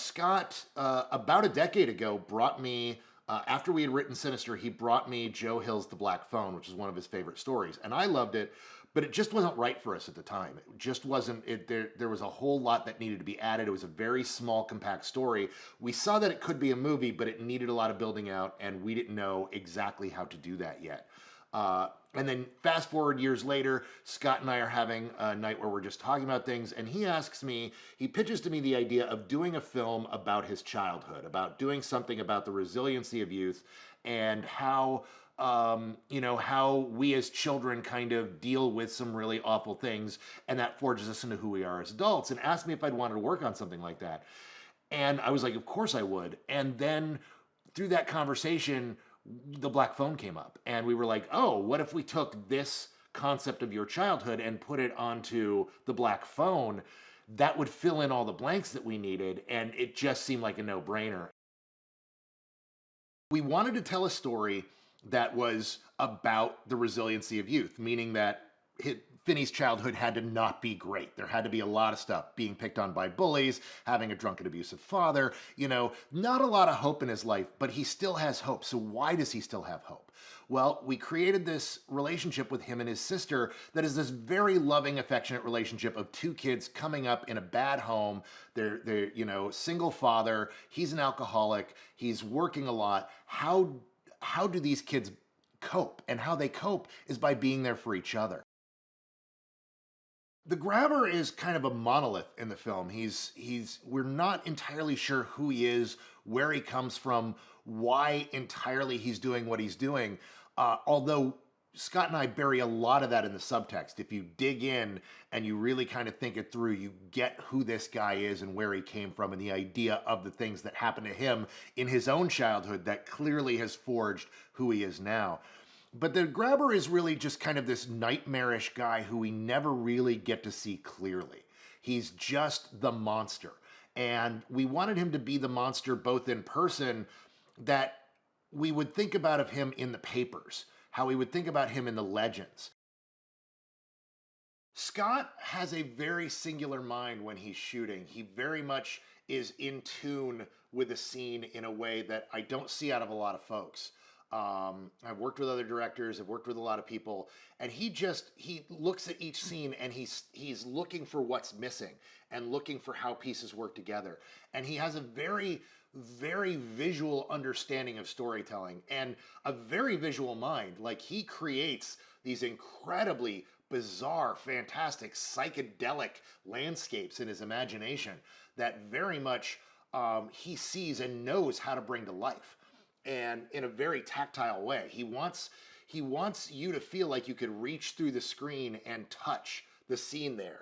Scott, about a decade ago, brought me, after we had written Sinister, he brought me Joe Hill's The Black Phone, which is one of his favorite stories. And I loved it, but it just wasn't right for us at the time. It just wasn't, there was a whole lot that needed to be added. It was a very small, compact story. We saw that it could be a movie, but it needed a lot of building out, and we didn't know exactly how to do that yet. And then fast forward years later, Scott and I are having a night where we're just talking about things, and he pitches to me the idea of doing a film about his childhood, about doing something about the resiliency of youth and how, how we as children kind of deal with some really awful things, and that forges us into who we are as adults, and asked me if I'd wanted to work on something like that. And I was like, of course I would. And then through that conversation, the Black Phone came up, and we were like, oh, what if we took this concept of your childhood and put it onto the Black Phone? That would fill in all the blanks that we needed, and it just seemed like a no-brainer. We wanted to tell a story that was about the resiliency of youth, meaning that Finney's childhood had to not be great. There had to be a lot of stuff, being picked on by bullies, having a drunken, abusive father, not a lot of hope in his life, but he still has hope. So why does he still have hope? Well, we created this relationship with him and his sister that is this very loving, affectionate relationship of two kids coming up in a bad home. They're single father. He's an alcoholic. He's working a lot. How do these kids cope? And how they cope is by being there for each other. The grabber is kind of a monolith in the film. We're not entirely sure who he is, where he comes from, why entirely he's doing what he's doing. Although Scott and I bury a lot of that in the subtext. If you dig in and you really kind of think it through, you get who this guy is and where he came from and the idea of the things that happened to him in his own childhood that clearly has forged who he is now. But the grabber is really just kind of this nightmarish guy who we never really get to see clearly. He's just the monster. And we wanted him to be the monster both in person that we would think about of him in the papers, how we would think about him in the legends. Scott has a very singular mind when he's shooting. He very much is in tune with the scene in a way that I don't see out of a lot of folks. I've worked with other directors, I've worked with a lot of people, and he looks at each scene and he's looking for what's missing and looking for how pieces work together. And he has a very, very visual understanding of storytelling and a very visual mind. Like, he creates these incredibly bizarre, fantastic, psychedelic landscapes in his imagination that very much he sees and knows how to bring to life. And in a very tactile way. He wants you to feel like you could reach through the screen and touch the scene there.